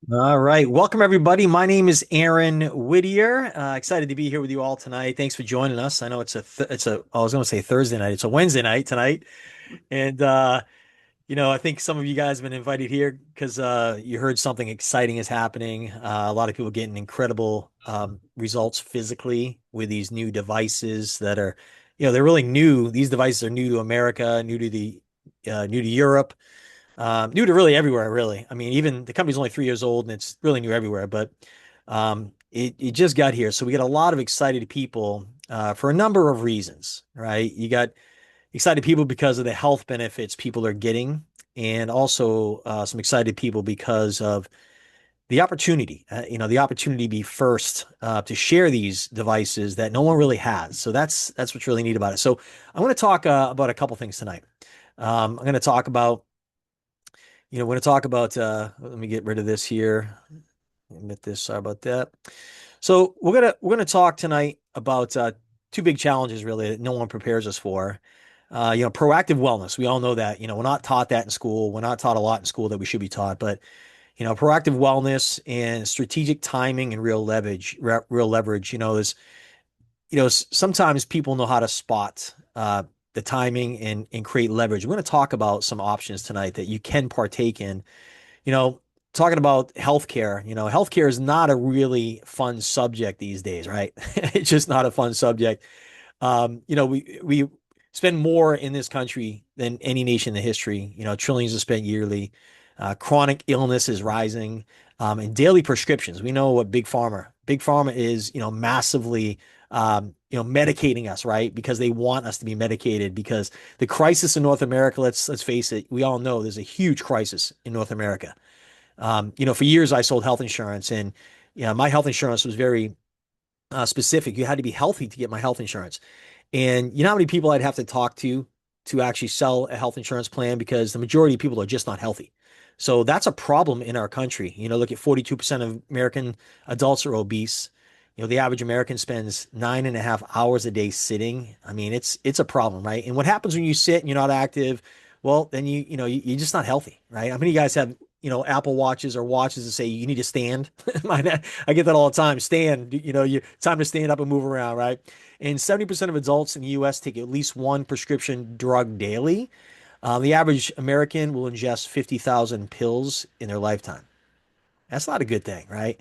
All right. Welcome, everybody. My name is Aaron Whittier. Excited to be here with you all tonight. Thanks for joining us. I know I was going to say Thursday night. It's a Wednesday night tonight. And, I think some of you guys have been invited here because you heard something exciting is happening. A lot of people getting incredible results physically with these new devices that are, they're really new. These devices are new to America, new to Europe. New to really everywhere, really. I mean, even the company's only 3 years old and it's really new everywhere, but it just got here. So we got a lot of excited people for a number of reasons, right? You got excited people because of the health benefits people are getting, and also some excited people because of the opportunity, the opportunity to be first to share these devices that no one really has. So that's what's really neat about it. So I want to talk about a couple things tonight. I'm going to talk about we're going to talk about, let me get rid of this here. Admit this, sorry about that. So we're gonna talk tonight about two big challenges really that no one prepares us for. Proactive wellness. We all know that. We're not taught that in school. We're not taught a lot in school that we should be taught. But proactive wellness and strategic timing and real leverage. Sometimes people know how to spot the timing and create leverage. We're going to talk about some options tonight that you can partake in. You know, Talking about healthcare, healthcare is not a really fun subject these days, right? It's just not a fun subject. We spend more in this country than any nation in the history. Trillions are spent yearly. Chronic illness is rising, and daily prescriptions. We know what big pharma is, massively, medicating us, right? Because they want us to be medicated. Because the crisis in North America, let's face it, we all know there's a huge crisis in North America. For years I sold health insurance, and my health insurance was very specific. You had to be healthy to get my health insurance. And you know how many people I'd have to talk to actually sell a health insurance plan, because the majority of people are just not healthy. So that's a problem in our country. Look at 42% of American adults are obese. The average American spends 9.5 hours a day sitting. I mean, it's a problem, right? And what happens when you sit and you're not active? Well, then you're just not healthy, right? How many of you guys have Apple watches or watches that say you need to stand? I get that all the time. Stand, it's time to stand up and move around, right? And 70% of adults in the US take at least one prescription drug daily. The average American will ingest 50,000 pills in their lifetime. That's not a good thing, right?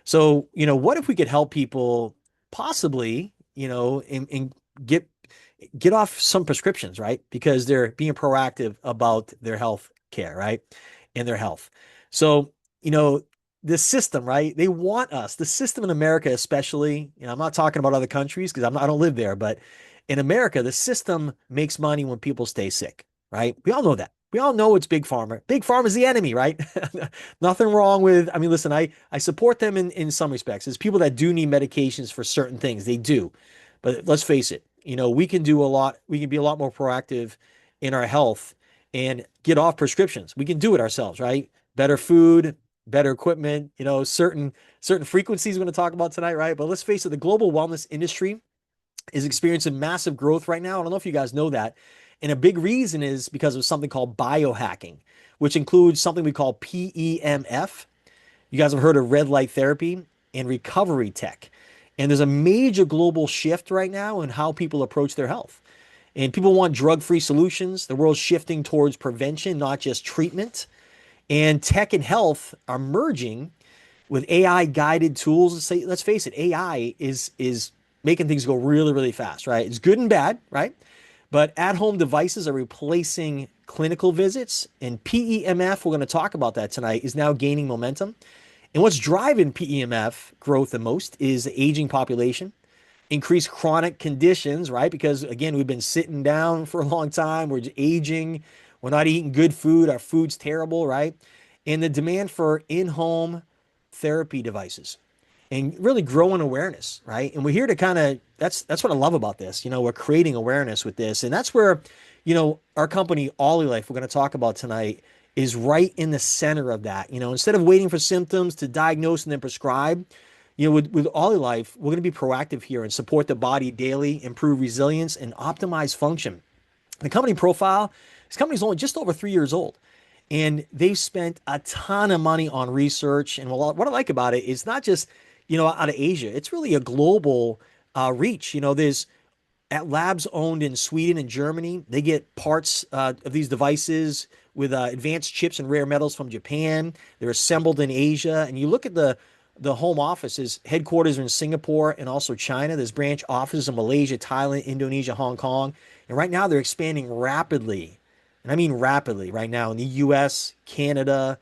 So, what if we could help people possibly, and get off some prescriptions, right? Because they're being proactive about their health care, right? And their health. So, you know, the system, right? They want us, the system in America, especially, I'm not talking about other countries because I don't live there, but in America, the system makes money when people stay sick, right? We all know that. We all know it's big pharma. Big pharma is the enemy, right? Nothing wrong with, I mean, listen, I support them in some respects. There's people that do need medications for certain things. They do. But let's face it, we can do a lot. We can be a lot more proactive in our health and get off prescriptions. We can do it ourselves, right? Better food, better equipment, certain frequencies we're going to talk about tonight, right? But let's face it, the global wellness industry is experiencing massive growth right now. I don't know if you guys know that. And a big reason is because of something called biohacking, which includes something we call PEMF. You guys have heard of red light therapy and recovery tech. And there's a major global shift right now in how people approach their health. And people want drug-free solutions. The world's shifting towards prevention, not just treatment. And tech and health are merging with AI guided tools. Let's face it, AI is making things go really, really fast, right? It's good and bad, right? But at-home devices are replacing clinical visits, and PEMF, we're going to talk about that tonight, is now gaining momentum. And what's driving PEMF growth the most is the aging population, increased chronic conditions, right? Because again, we've been sitting down for a long time, we're aging, we're not eating good food, our food's terrible, right? And the demand for in-home therapy devices and really growing awareness, right? And we're here to kind of that's what I love about this. We're creating awareness with this, and that's where, our company Olylife, we're going to talk about tonight, is right in the center of that. Instead of waiting for symptoms to diagnose and then prescribe, with Olylife, we're going to be proactive here and support the body daily, improve resilience, and optimize function. The company profile, this company is only just over 3 years old. And they've spent a ton of money on research. And what I like about it is not just, out of Asia, it's really a global reach. There's at labs owned in Sweden and Germany. They get parts of these devices with advanced chips and rare metals from Japan. They're assembled in Asia. And you look at the home offices, headquarters are in Singapore and also China. There's branch offices in Malaysia, Thailand, Indonesia, Hong Kong. And right now they're expanding rapidly. And I mean rapidly right now in the US, Canada,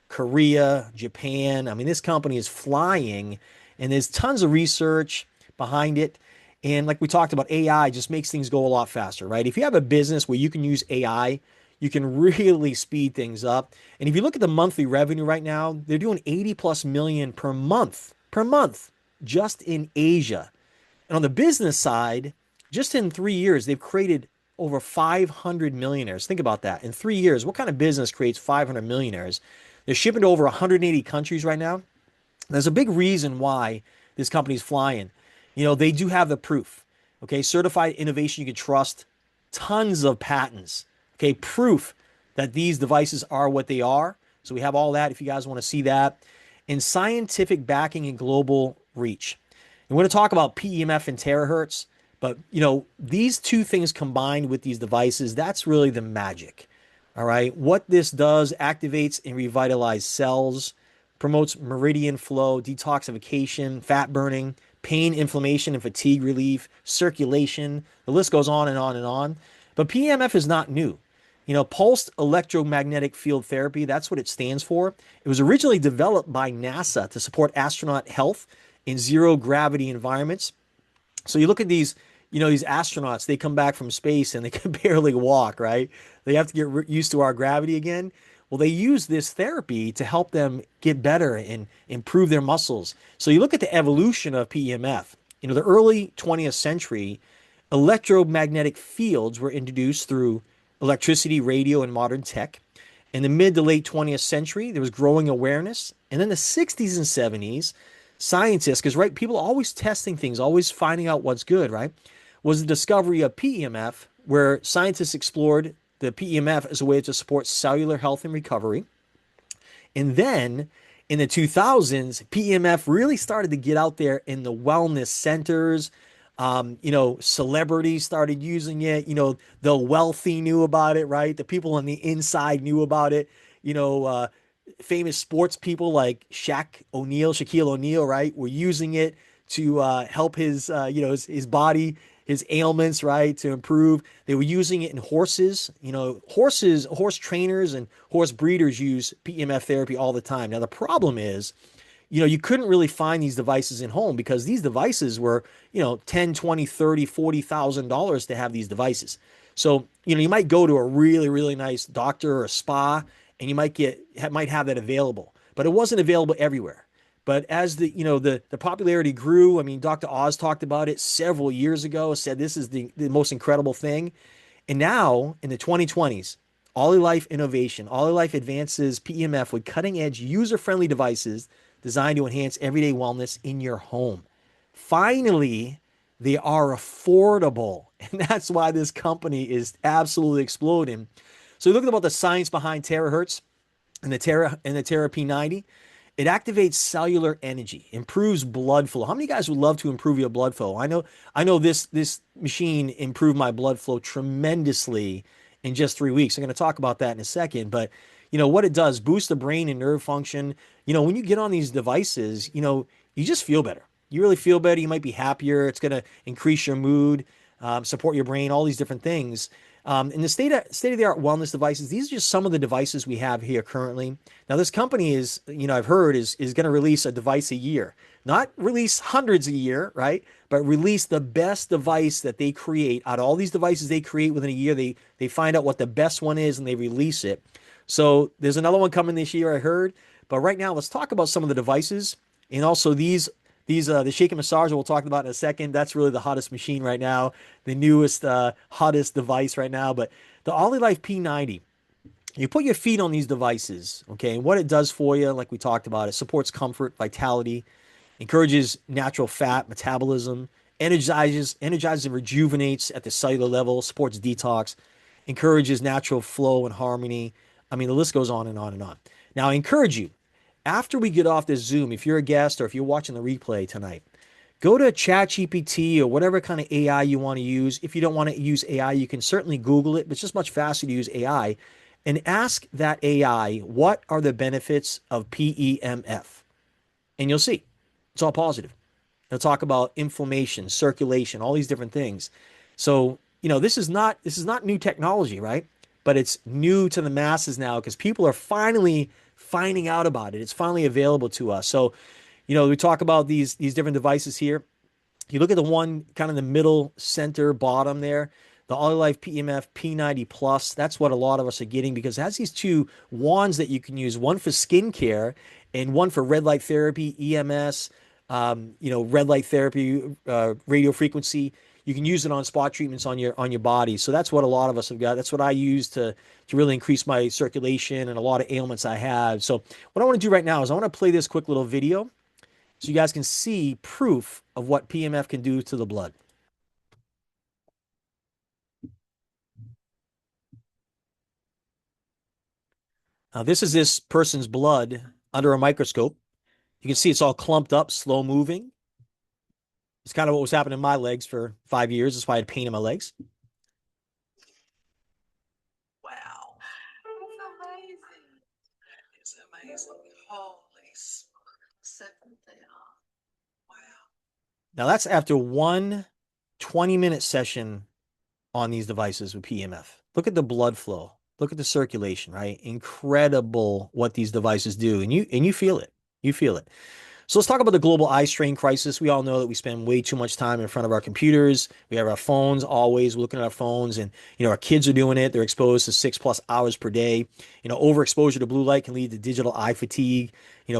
Korea, Japan. I mean, this company is flying and there's tons of research behind it. And like we talked about, AI just makes things go a lot faster, right? If you have a business where you can use AI, you can really speed things up. And if you look at the monthly revenue right now, they're doing 80 plus million per month, just in Asia. And on the business side, just in 3 years, they've created over 500 millionaires. Think about that. In 3 years, what kind of business creates 500 millionaires? They're shipping to over 180 countries right now. There's a big reason why this company's flying. They do have the proof. Okay, certified innovation you can trust, tons of patents. Okay, proof that these devices are what they are. So we have all that if you guys want to see that. And scientific backing and global reach. And we're going to talk about PEMF and terahertz, but these two things combined with these devices, that's really the magic. All right. What this does activates and revitalizes cells, promotes meridian flow, detoxification, fat burning, pain, inflammation, and fatigue relief, circulation. The list goes on and on and on. But PEMF is not new. Pulsed electromagnetic field therapy, that's what it stands for. It was originally developed by NASA to support astronaut health in zero gravity environments. So you look at these astronauts, they come back from space and they can barely walk, right? They have to get used to our gravity again. Well, they use this therapy to help them get better and improve their muscles. So you look at the evolution of PEMF. The early 20th century, electromagnetic fields were introduced through electricity, radio, and modern tech. In the mid to late 20th century, there was growing awareness. And then the 60s and 70s, scientists, because right, people are always testing things, always finding out what's good, right? Was the discovery of PEMF, where scientists explored the PEMF as a way to support cellular health and recovery. And then in the 2000s, PEMF really started to get out there in the wellness centers. Celebrities started using it. The wealthy knew about it, right? The people on the inside knew about it. Famous sports people like Shaquille O'Neal, right, were using it to help his body, his ailments, right, to improve. They were using it in horses. Horse trainers and horse breeders use PEMF therapy all the time. Now, the problem is, you couldn't really find these devices in home because these devices were, 10, 20, 30, $40,000 to have these devices. So, you might go to a really, really nice doctor or a spa and you might have that available, but it wasn't available everywhere. But as the popularity grew, I mean, Dr. Oz talked about it several years ago, said this is the most incredible thing. And now in the 2020s, Olylife innovation, Olylife advances PEMF with cutting edge user friendly devices designed to enhance everyday wellness in your home. Finally, they are affordable. And that's why this company is absolutely exploding. So you look about the science behind terahertz and the Terra P90. It activates cellular energy, improves blood flow. How many guys would love to improve your blood flow? I know this machine improved my blood flow tremendously in just 3 weeks. I'm going to talk about that in a second, but what it does, boost the brain and nerve function. When you get on these devices, you just feel better. You really feel better. You might be happier. It's going to increase your mood, support your brain, all these different things. In the state-of-the-art wellness devices, these are just some of the devices we have here currently. Now, this company is, I've heard, is going to release a device a year. Not release hundreds a year, right? But release the best device that they create. Out of all these devices they create within a year, they find out what the best one is and they release it. So there's another one coming this year, I heard. But right now, let's talk about some of the devices and also the shake and massager we'll talk about in a second. That's really the hottest machine right now, the newest, hottest device right now. But the Olylife P90, you put your feet on these devices, okay? And what it does for you, like we talked about, it supports comfort, vitality, encourages natural fat metabolism, energizes and rejuvenates at the cellular level, supports detox, encourages natural flow and harmony, I mean, the list goes on and on and on. Now, I encourage you, after we get off this Zoom, if you're a guest or if you're watching the replay tonight, go to ChatGPT or whatever kind of AI you want to use. If you don't want to use AI, you can certainly Google it, but it's just much faster to use AI and ask that AI, what are the benefits of PEMF? And you'll see it's all positive. They'll talk about inflammation, circulation, all these different things. So, this is not new technology, right? But it's new to the masses now because people are finally finding out about it. It's finally available to us. So, we talk about these different devices here. You look at the one kind of the middle center bottom there, the Olylife PEMF P90 Plus. That's what a lot of us are getting because it has these two wands that you can use, one for skincare and one for red light therapy, EMS, red light therapy, radio frequency. You can use it on spot treatments on your body. So that's what a lot of us have got. That's what I use to really increase my circulation and a lot of ailments I have. So what I want to do right now is I want to play this quick little video so you guys can see proof of what PMF can do to the blood. Now, this is this person's blood under a microscope. You can see it's all clumped up, slow moving. It's kind of what was happening in my legs for 5 years. That's why I had pain in my legs. Wow. That's amazing. It's amazing. Holy smokes. Wow. Now, that's after one 20-minute session on these devices with PMF. Look at the blood flow. Look at the circulation, right? Incredible what these devices do. And you feel it. You feel it. So let's talk about the global eye strain crisis. We all know that we spend way too much time in front of our computers. We have our phones always looking at our phones, and our kids are doing it. They're exposed to 6+ hours per day. Overexposure to blue light can lead to digital eye fatigue.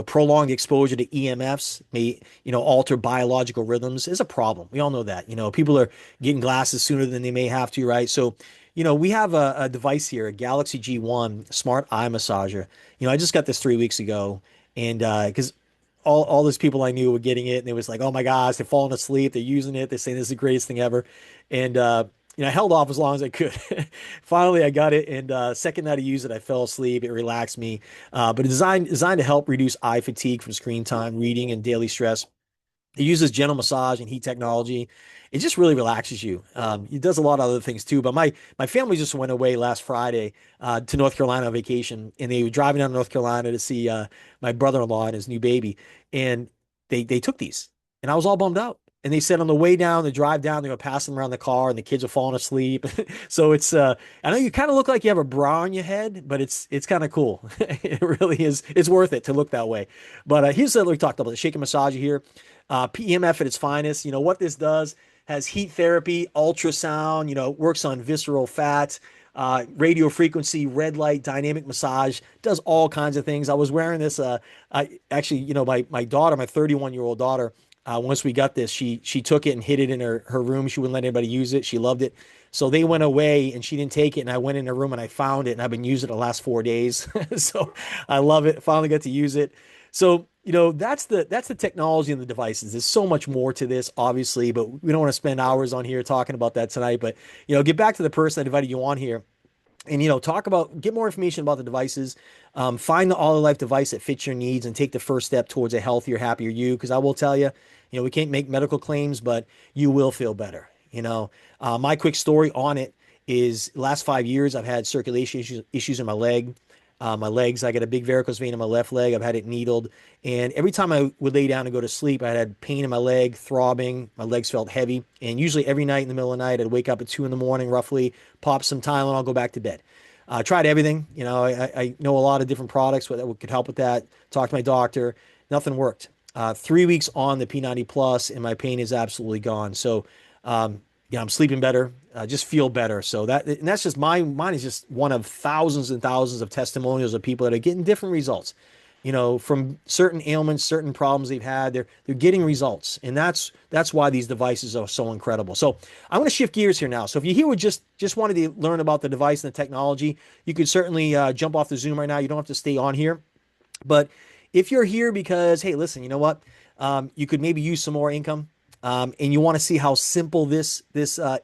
Prolonged exposure to EMFs may alter biological rhythms. Is a problem. We all know that. People are getting glasses sooner than they may have to, right? So we have a device here, a Galaxy G1 smart eye massager. I just got this 3 weeks ago, and because all those people I knew were getting it, and it was like, oh my gosh, they're falling asleep, they're using it, they're saying this is the greatest thing ever, and I held off as long as I could. Finally, I got it, and second night I used it, I fell asleep. It relaxed me, but it's designed to help reduce eye fatigue from screen time, reading, and daily stress. It uses gentle massage and heat technology. It just really relaxes you. It does a lot of other things too. But my family just went away last Friday to North Carolina on vacation, and they were driving down to North Carolina to see my brother-in-law and his new baby, and they took these, and I was all bummed out. And they said on the way down, the drive down, they were passing around the car, and the kids are falling asleep. So it's I know you kind of look like you have a bra on your head, but it's kind of cool. It really is. It's worth it to look that way. But here's what we talked about: the shake and massage here. PEMF at its finest. What this does has heat therapy, ultrasound, works on visceral fat, radio frequency, red light, dynamic massage, does all kinds of things. I was wearing this. I actually, my daughter, my 31-year-old daughter, once we got this, she took it and hid it in her room. She wouldn't let anybody use it. She loved it. So they went away and she didn't take it. And I went in her room and I found it and I've been using it the last 4 days. So I love it. Finally got to use it. So, that's the technology and the devices. There's so much more to this, obviously, but we don't want to spend hours on here talking about that tonight. But, get back to the person that invited you on here and get more information about the devices. Find the all life device that fits your needs and take the first step towards a healthier, happier you. Because I will tell you, we can't make medical claims, but you will feel better. My quick story on it is last 5 years I've had circulation issues in my leg. My legs, I got a big varicose vein in my left leg. I've had it needled. And every time I would lay down and go to sleep, I had pain in my leg, throbbing. My legs felt heavy. And usually every night in the middle of the night, I'd wake up at 2 in the morning, roughly, pop some Tylenol, go back to bed. Tried everything. I know a lot of different products that could help with that. Talked to my doctor. Nothing worked. 3 weeks on the P90 Plus, and my pain is absolutely gone. So, I'm sleeping better, just feel better. So that's just mine is just one of thousands and thousands of testimonials of people that are getting different results, from certain ailments, certain problems they've had. They're getting results, and that's why these devices are so incredible. So I'm going to shift gears here now. So if you here would just wanted to learn about the device and the technology, you could certainly jump off the Zoom right now. You don't have to stay on here. But if you're here because, hey, listen, you know what? You could maybe use some more income, and you want to see how simple this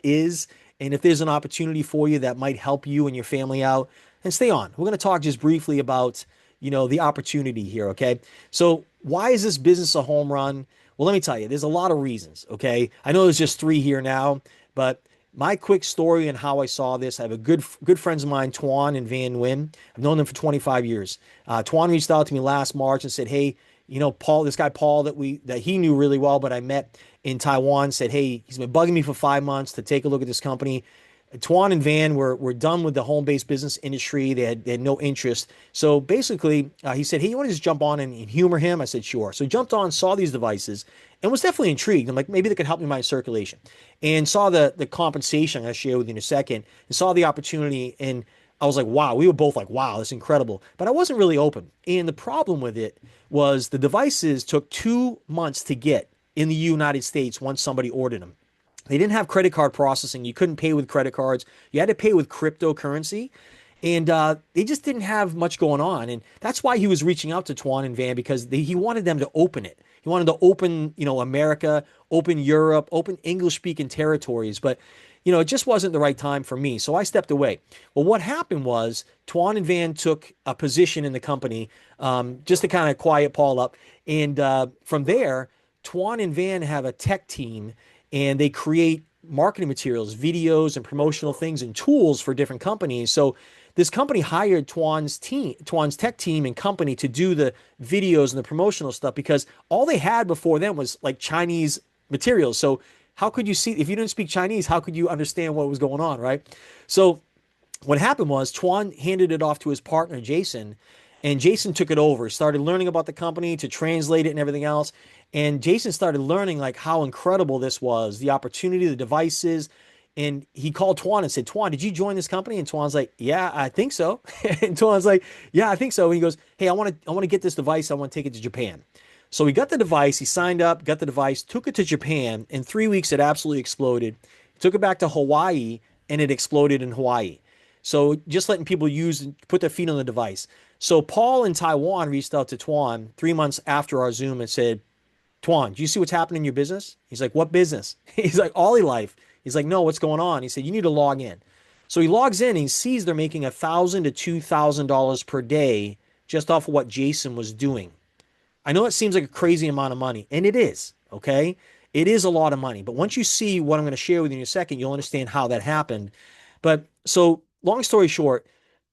is, and if there's an opportunity for you that might help you and your family out, and stay on. We're going to talk just briefly about, the opportunity here, okay? So, why is this business a home run? Well, let me tell you, there's a lot of reasons, okay? I know there's just three here now, but my quick story and how I saw this, I have a good friends of mine, Tuan and Van Nguyen. I've known them for 25 years. Tuan reached out to me last March and said, "Hey, Paul, this guy Paul that he knew really well, but I met in Taiwan, said, hey, he's been bugging me for 5 months to take a look at this company. Tuan and Van were done with the home-based business industry. They had no interest. So basically, he said, hey, you want to just jump on and humor him? I said, sure. So he jumped on, saw these devices, and was definitely intrigued. I'm like, maybe they could help me with my circulation. And saw the compensation I'll share with you in a second, and saw the opportunity. And I was like, wow, we were both like, wow, that's incredible. But I wasn't really open. And the problem with it was the devices took 2 months to get in the United States once somebody ordered them. They didn't have credit card processing. You couldn't pay with credit cards. You had to pay with cryptocurrency. And they just didn't have much going on. And that's why he was reaching out to Tuan and Van because he wanted them to open it. He wanted to open, America, open Europe, open English speaking territories. But, it just wasn't the right time for me. So I stepped away. Well, what happened was Tuan and Van took a position in the company just to kind of quiet Paul up. And from there, Tuan and Van have a tech team and they create marketing materials, videos, and promotional things and tools for different companies. So this company hired Tuan's tech team and company to do the videos and the promotional stuff because all they had before them was like Chinese materials. So how could you see if you didn't speak Chinese? How could you understand what was going on, right? So what happened was Tuan handed it off to his partner Jason, and Jason took it over. Started learning about the company to translate it and everything else. And Jason started learning like how incredible this was, the opportunity, the devices. And he called Tuan and said, Tuan, did you join this company? And Tuan's like, yeah, I think so. And Tuan's like, yeah, I think so. And he goes, hey, I want to get this device. I want to take it to Japan. So he got the device, he signed up, got the device, took it to Japan. In 3 weeks, it absolutely exploded. Took it back to Hawaii, and it exploded in Hawaii. So just letting people put their feet on the device. So Paul in Taiwan reached out to Tuan 3 months after our Zoom and said, Tuan, do you see what's happening in your business? He's like, what business? He's like, Olylife. He's like, no, what's going on? He said, you need to log in. So he logs in and he sees they're making $1,000 to $2,000 per day just off of what Jason was doing. I know it seems like a crazy amount of money, and it is, okay? It is a lot of money. But once you see what I'm going to share with you in a second, you'll understand how that happened. But so, long story short,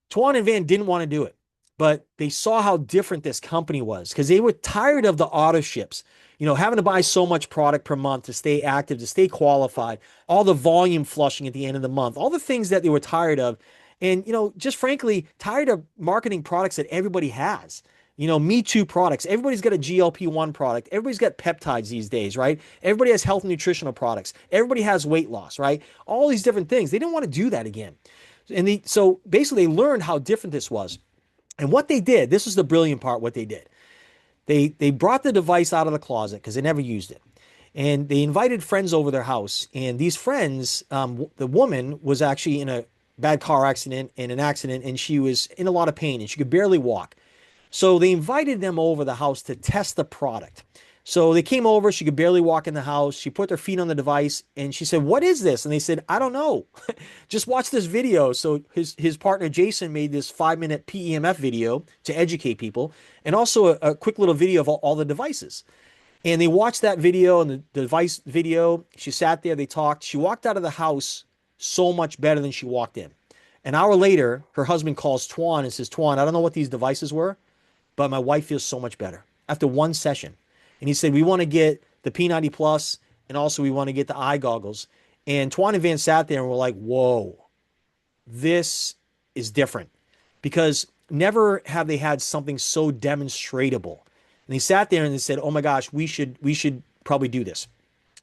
Tuan and Van didn't want to do it, but they saw how different this company was because they were tired of the auto ships, having to buy so much product per month to stay active, to stay qualified, all the volume flushing at the end of the month, all the things that they were tired of. And, just frankly, tired of marketing products that everybody has. Me Too products. Everybody's got a GLP-1 product. Everybody's got peptides these days, right? Everybody has health and nutritional products. Everybody has weight loss, right? All these different things. They didn't want to do that again. So basically they learned how different this was. And what they did, this is the brilliant part, what they did. They brought the device out of the closet because they never used it. And they invited friends over their house. And these friends, the woman was actually in a bad car accident, and she was in a lot of pain and she could barely walk. So they invited them over the house to test the product. So they came over, she could barely walk in the house. She put their feet on the device and she said, what is this? And they said, I don't know. Just watch this video. So his partner Jason made this 5-minute PEMF video to educate people and also a quick little video of all the devices. And they watched that video and the device video. She sat there, they talked. She walked out of the house so much better than she walked in. An hour later, her husband calls Tuan and says, Tuan, I don't know what these devices were, but my wife feels so much better after one session. And he said, we want to get the P90 Plus and also we want to get the eye goggles. And Tuan and Van sat there and were like, whoa, this is different because never have they had something so demonstratable. And they sat there and they said, oh my gosh, we should probably do this.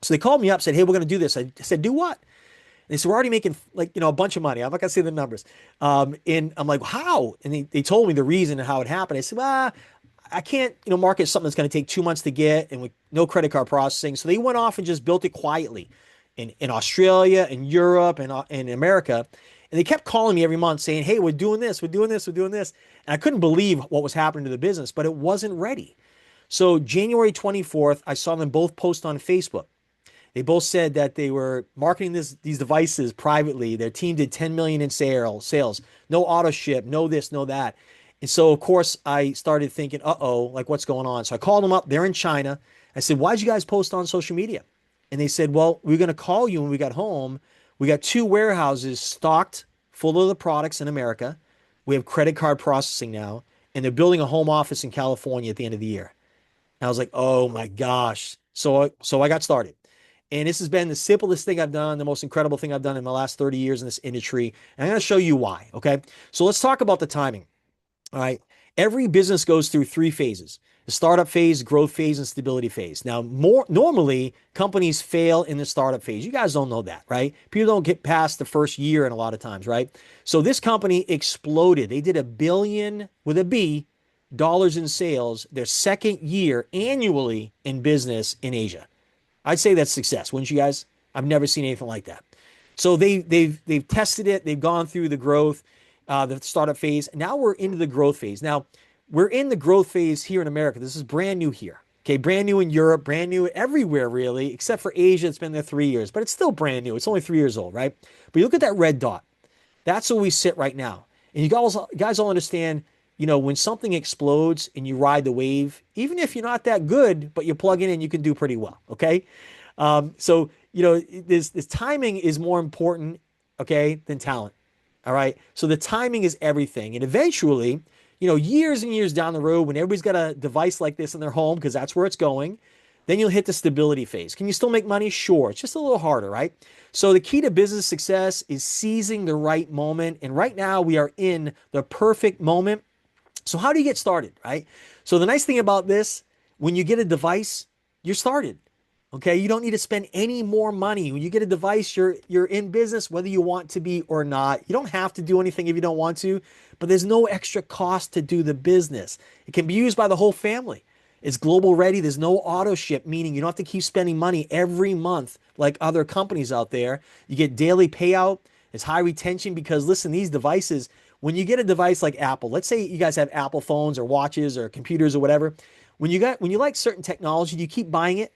So they called me up, said, hey, we're going to do this. I said, do what? And they said, we're already making a bunch of money. I'm not going to say the numbers. And I'm like, how? And they told me the reason and how it happened. I said, well, I can't, market something that's going to take 2 months to get and with no credit card processing. So they went off and just built it quietly in Australia and Europe and in America. And they kept calling me every month saying, hey, we're doing this, we're doing this, we're doing this. And I couldn't believe what was happening to the business, but it wasn't ready. So January 24th, I saw them both post on Facebook. They both said that they were marketing these devices privately. Their team did 10 million in sales. No auto ship, no this, no that. And so of course I started thinking, uh-oh, like what's going on? So I called them up. They're in China. I said, why'd you guys post on social media? And they said, well, we're going to call you when we got home. We got two warehouses stocked full of the products in America. We have credit card processing now, and they're building a home office in California at the end of the year. And I was like, oh my gosh. So I got started. And this has been the simplest thing I've done, the most incredible thing I've done in my last 30 years in this industry. And I'm going to show you why. Okay. So let's talk about the timing. All right. Every business goes through three phases: the startup phase, growth phase, and stability phase. Now, more normally, companies fail in the startup phase. You guys don't know that, right? People don't get past the first year and a lot of times, right? So this company exploded. They did $1 billion with a B dollars in sales their second year annually in business in Asia. I'd say that's success, wouldn't you guys? I've never seen anything like that. So they've tested it. They've gone through the growth, the startup phase. Now we're into the growth phase. Now we're in the growth phase here in America. This is brand new here. Okay, brand new in Europe, brand new everywhere really, except for Asia. It's been there 3 years, but it's still brand new. It's only 3 years old, right? But you look at that red dot. That's where we sit right now. And you guys all understand, when something explodes and you ride the wave, even if you're not that good, but you plug in and you can do pretty well. Okay. So, this timing is more important, okay, than talent. All right. So the timing is everything. And eventually, years and years down the road, when everybody's got a device like this in their home, because that's where it's going, then you'll hit the stability phase. Can you still make money? Sure. It's just a little harder, right? So the key to business success is seizing the right moment. And right now we are in the perfect moment. So how do you get started, right? So the nice thing about this, when you get a device, you're started. Okay, you don't need to spend any more money. When you get a device, you're in business whether you want to be or not. You don't have to do anything if you don't want to, but there's no extra cost to do the business. It can be used by the whole family. It's global ready. There's no auto ship, meaning you don't have to keep spending money every month like other companies out there. You get daily payout. It's high retention because listen, these devices, when you get a device like Apple, let's say you guys have Apple phones or watches or computers or whatever, when you like certain technology, do you keep buying it?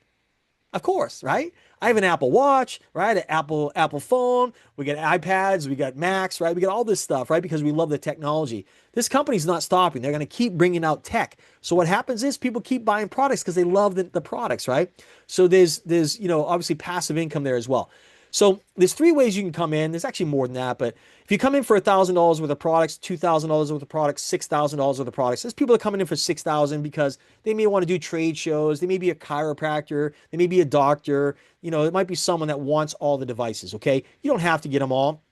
Of course, right? I have an Apple Watch, right? An Apple phone. We got iPads, we got Macs, right? We got all this stuff, right? Because we love the technology. This company's not stopping. They're going to keep bringing out tech. So what happens is people keep buying products because they love the products, right? So there's obviously passive income there as well. So there's three ways you can come in. There's actually more than that, but if you come in for $1,000 worth of products, $2,000 worth of products, $6,000 worth of products, there's people that are coming in for 6,000 because they may want to do trade shows. They may be a chiropractor. They may be a doctor. It might be someone that wants all the devices. Okay, you don't have to get them all,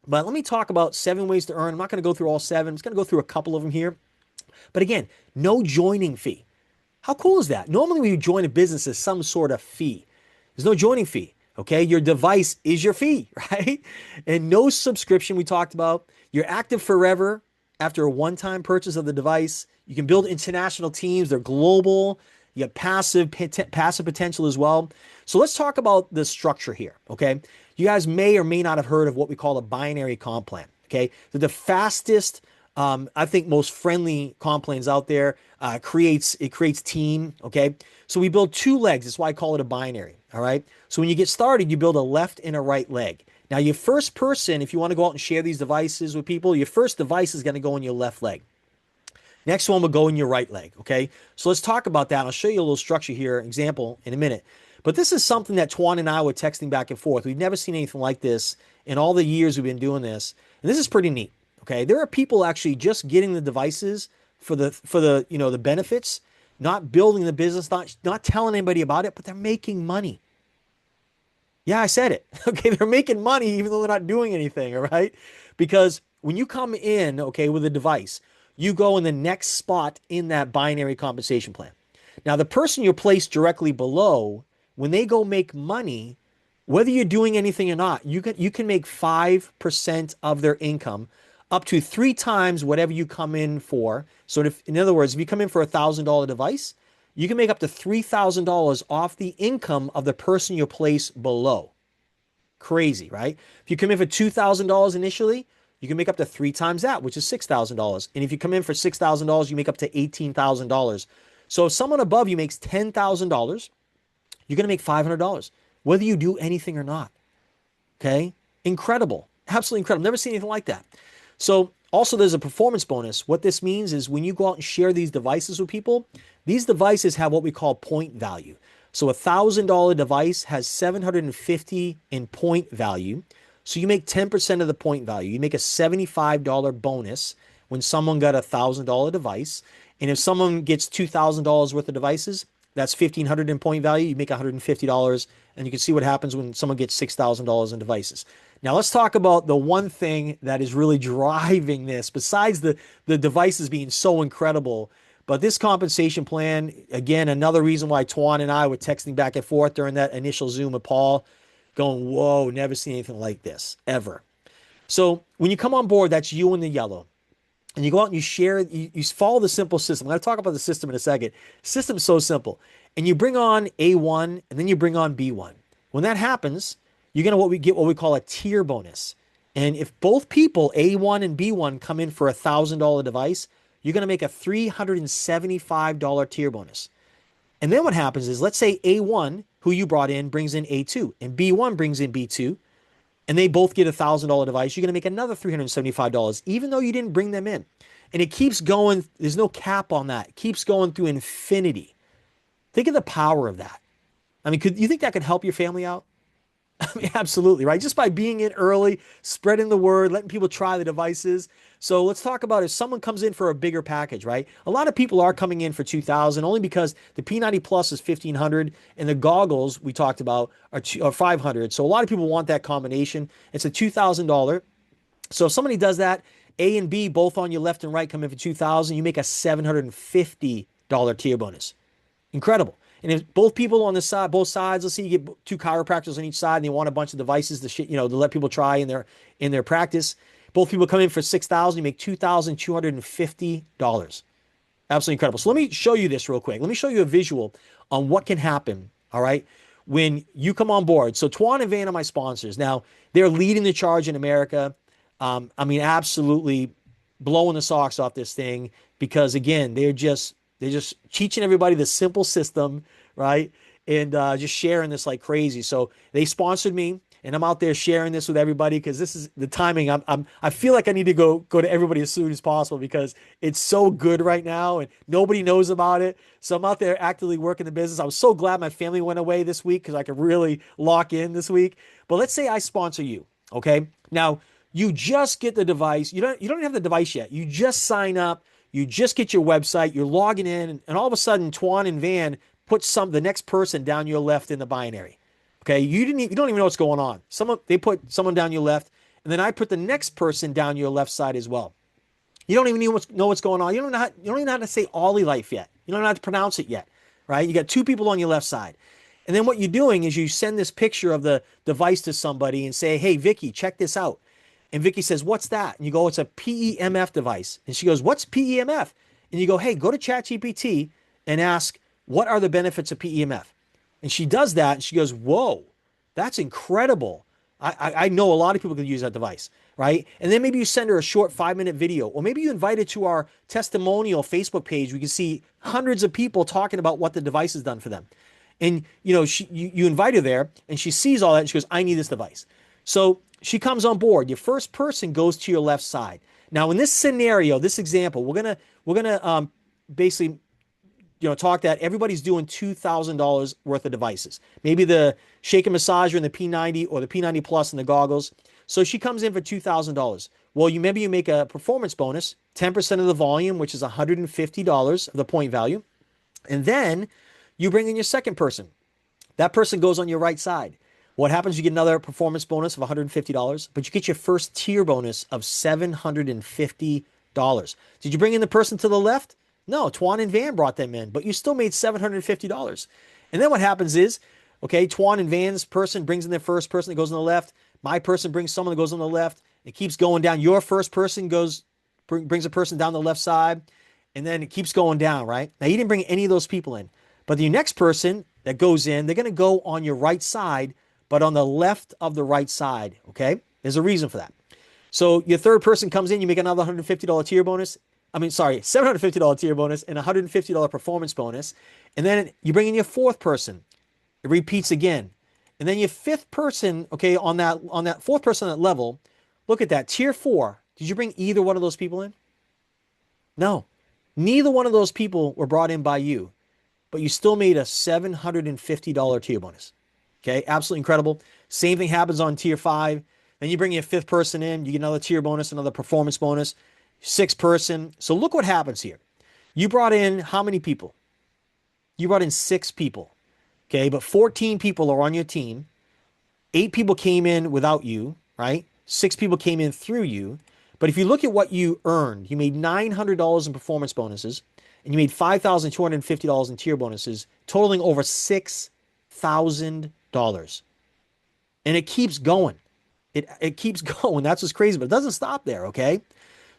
but let me talk about 7 ways to earn. I'm not going to go through all seven. I'm just going to go through a couple of them here. But again, no joining fee. How cool is that? Normally, when you join a business, there's some sort of fee. There's no joining fee. Okay. Your device is your fee, right? And no subscription we talked about. You're active forever after a one-time purchase of the device. You can build international teams. They're global. You have passive potential as well. So let's talk about the structure here. Okay. You guys may or may not have heard of what we call a binary comp plan. Okay. They're the fastest, I think most friendly comp plans out there. It creates team. Okay. So we build two legs. That's why I call it a binary. All right. So when you get started, you build a left and a right leg. Now, your first person, if you want to go out and share these devices with people, your first device is going to go in your left leg. Next one will go in your right leg. Okay. So let's talk about that. I'll show you a little structure here, example in a minute. But this is something that Tuan and I were texting back and forth. We've never seen anything like this in all the years we've been doing this. And this is pretty neat. Okay. There are people actually just getting the devices for the benefits, not building the business, not telling anybody about it, but they're making money. Yeah, I said it. Okay, they're making money even though they're not doing anything, all right? Because when you come in, okay, with a device, you go in the next spot in that binary compensation plan. Now, the person you're placed directly below, when they go make money, whether you're doing anything or not, you can make 5% of their income up to three times whatever you come in for. So in other words, if you come in for $1,000 device, you can make up to $3,000 off the income of the person you place below. Crazy, right? If you come in for $2,000 initially, you can make up to three times that, which is $6,000. And if you come in for $6,000, you make up to $18,000. So if someone above you makes $10,000, you're going to make $500. whether you do anything or not. Okay. Incredible. Absolutely incredible. Never seen anything like that. So, also, there's a performance bonus. What this means is when you go out and share these devices with people, these devices have what we call point value. So, $1,000 device has 750 in point value. So, you make 10% of the point value. You make a $75 bonus when someone got a $1,000 device. And if someone gets $2,000 worth of devices, that's 1,500 in point value. You make $150, and you can see what happens when someone gets $6,000 in devices. Now let's talk about the one thing that is really driving this, besides the devices being so incredible. But this compensation plan, again, another reason why Tuan and I were texting back and forth during that initial Zoom with Paul, going, whoa, never seen anything like this, ever. So when you come on board, that's you in the yellow, and you go out and you share, you follow the simple system. I'm going to talk about the system in a second. System is so simple. And you bring on A1 and then you bring on B1. When that happens, you're going to what we call a tier bonus. And if both people, A1 and B1, come in for $1,000 device, you're going to make a $375 tier bonus. And then what happens is, let's say A1, who you brought in, brings in A2, and B1 brings in B2, and they both get $1,000 device, you're going to make another $375, even though you didn't bring them in. And it keeps going. There's no cap on that. It keeps going through infinity. Think of the power of that. I mean, could you think that could help your family out? I mean, absolutely, right? Just by being in early, spreading the word, letting people try the devices. So let's talk about if someone comes in for a bigger package, right? A lot of people are coming in for 2,000 only because the P90 Plus is 1,500 and the goggles we talked about are 500. So a lot of people want that combination. It's a $2,000. So if somebody does that, A and B both on your left and right come in for 2,000, you make a $750 tier bonus. Incredible. And if both people on the side, both sides, let's say you get two chiropractors on each side and they want a bunch of devices to let people try in their practice. Both people come in for 6,000, you make $2,250. Absolutely incredible. So let me show you this real quick. Let me show you a visual on what can happen, all right, when you come on board. So Tuan and Van are my sponsors. Now, they're leading the charge in America. I mean, absolutely blowing the socks off this thing because, again, they're just teaching everybody the simple system, right? And just sharing this like crazy. So they sponsored me, and I'm out there sharing this with everybody because this is the timing. I feel like I need to go to everybody as soon as possible because it's so good right now, and nobody knows about it. So I'm out there actively working the business. I was so glad my family went away this week because I could really lock in this week. But let's say I sponsor you, okay? Now you just get the device. You don't have the device yet. You just sign up. You just get your website, you're logging in, and all of a sudden, Tuan and Van put the next person down your left in the binary. Okay, you don't even know what's going on. They put someone down your left, and then I put the next person down your left side as well. You don't even know what's going on. You don't even know how to say Olylife yet. You don't know how to pronounce it yet, right? You got two people on your left side. And then what you're doing is you send this picture of the device to somebody and say, hey, Vicky, check this out. And Vicky says, what's that? And you go, it's a PEMF device. And she goes, what's PEMF? And you go, hey, go to ChatGPT and ask, what are the benefits of PEMF? And she does that. And she goes, whoa, that's incredible. I know a lot of people can use that device, right? And then maybe you send her a short 5-minute video, or maybe you invite her to our testimonial Facebook page. We can see hundreds of people talking about what the device has done for them. And you invite her there, and she sees all that, and she goes, I need this device. So she comes on board. Your first person goes to your left side. Now, in this scenario, this example, we're gonna basically talk that everybody's doing $2,000 worth of devices. Maybe the Shake and Massager and the P90 or the P90 Plus and the goggles. So she comes in for $2,000. Well, maybe you make a performance bonus, 10% of the volume, which is $150 of the point value. And then you bring in your second person. That person goes on your right side. What happens? You get another performance bonus of $150, but you get your first tier bonus of $750. Did you bring in the person to the left? No, Tuan and Van brought them in, but you still made $750. And then what happens is, okay, Tuan and Van's person brings in their first person that goes on the left. My person brings someone that goes on the left. It keeps going down. Your first person brings a person down the left side, and then it keeps going down, right? Now, you didn't bring any of those people in, but the next person that goes in, they're going to go on your right side, but on the left of the right side, okay? There's a reason for that. So your third person comes in, you make another $150 tier bonus. $750 tier bonus and a $150 performance bonus. And then you bring in your fourth person. It repeats again. And then your fifth person, okay, on that fourth person on that level, look at that. Tier four. Did you bring either one of those people in? No. Neither one of those people were brought in by you, but you still made a $750 tier bonus. Okay, absolutely incredible. Same thing happens on tier five. Then you bring your fifth person in, you get another tier bonus, another performance bonus, sixth person. So look what happens here. You brought in how many people? You brought in six people. Okay, but 14 people are on your team. Eight people came in without you, right? Six people came in through you. But if you look at what you earned, you made $900 in performance bonuses and you made $5,250 in tier bonuses, totaling over $6,000. And it keeps going. It keeps going. That's what's crazy, but it doesn't stop there, okay?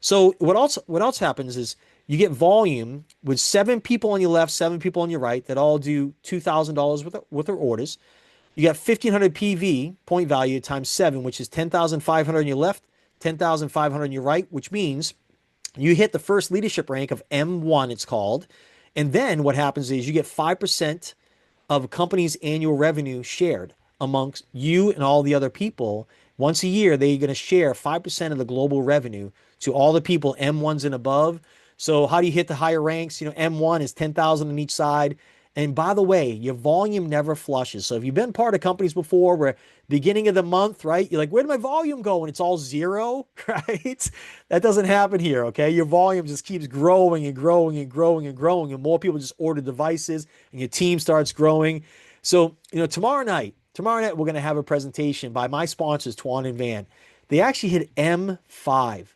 So what else happens is you get volume with seven people on your left, seven people on your right that all do $2,000 with their orders. You got 1,500 PV point value times seven, which is 10,500 on your left, 10,500 on your right, which means you hit the first leadership rank of M1, it's called. And then what happens is you get 5% of a company's annual revenue shared amongst you and all the other people. Once a year, they're going to share 5% of the global revenue to all the people M1s and above. So how do you hit the higher ranks? M1 is 10,000 on each side. And by the way, your volume never flushes. So if you've been part of companies before where beginning of the month, right? You're like, where did my volume go? And it's all zero, right? That doesn't happen here, okay? Your volume just keeps growing and growing and growing and growing, and more people just order devices and your team starts growing. So, tomorrow night we're going to have a presentation by my sponsors, Tuan and Van. They actually hit M5.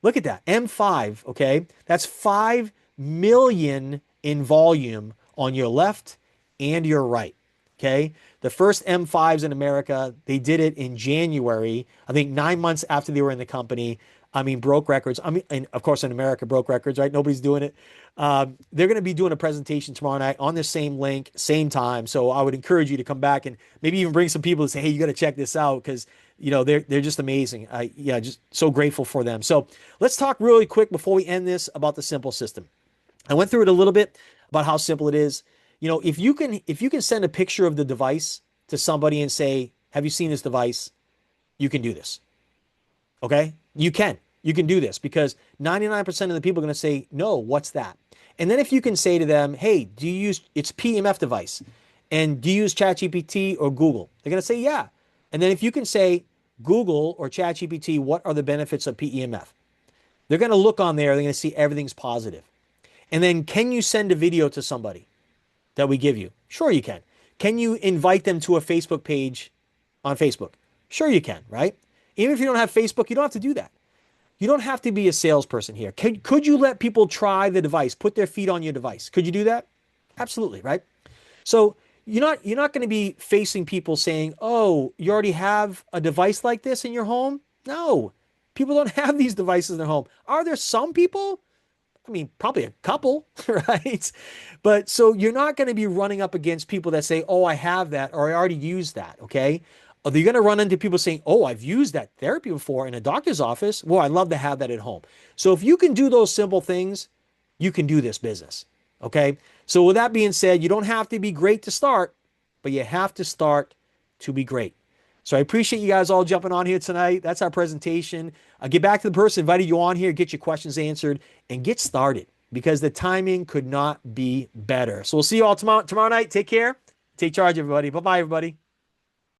Look at that. M5, okay? That's 5 million in volume on your left and your right. Okay. The first M5s in America, they did it in January, I think 9 months after they were in the company. I mean, broke records. I mean, and of course, in America, broke records, right? Nobody's doing it. They're going to be doing a presentation tomorrow night on the same link, same time. So I would encourage you to come back and maybe even bring some people to say, hey, you got to check this out because they're just amazing. Yeah, just so grateful for them. So let's talk really quick before we end this about the simple system. I went through it a little bit about how simple it is. If you can send a picture of the device to somebody and say, "Have you seen this device?" You can do this. Okay? You can do this because 99% of the people are going to say, "No, what's that?" And then if you can say to them, "Hey, do you use it's PEMF device and do you use ChatGPT or Google?" They're going to say, "Yeah." And then if you can say Google or ChatGPT, what are the benefits of PEMF? They're going to look on there, they're going to see everything's positive. And then can you send a video to somebody that we give you? Sure, you can. Can you invite them to a Facebook page on Facebook? Sure, you can, right? Even if you don't have Facebook, you don't have to do that. You don't have to be a salesperson here. Could you let people try the device, put their feet on your device? Could you do that? Absolutely, right? So you're not going to be facing people saying, "Oh, you already have a device like this in your home." No, people don't have these devices in their home. Are there some people? I mean, probably a couple, right? But so you're not going to be running up against people that say, "Oh, I have that," or "I already used that." Okay. Or you're going to run into people saying, "Oh, I've used that therapy before in a doctor's office. Well, I'd love to have that at home." So if you can do those simple things, you can do this business. Okay. So with that being said, you don't have to be great to start, but you have to start to be great. So I appreciate you guys all jumping on here tonight. That's our presentation. I'll get back to the person invited you on here, get your questions answered, and get started because the timing could not be better. So we'll see you all tomorrow night. Take care. Take charge, everybody. Bye-bye, everybody.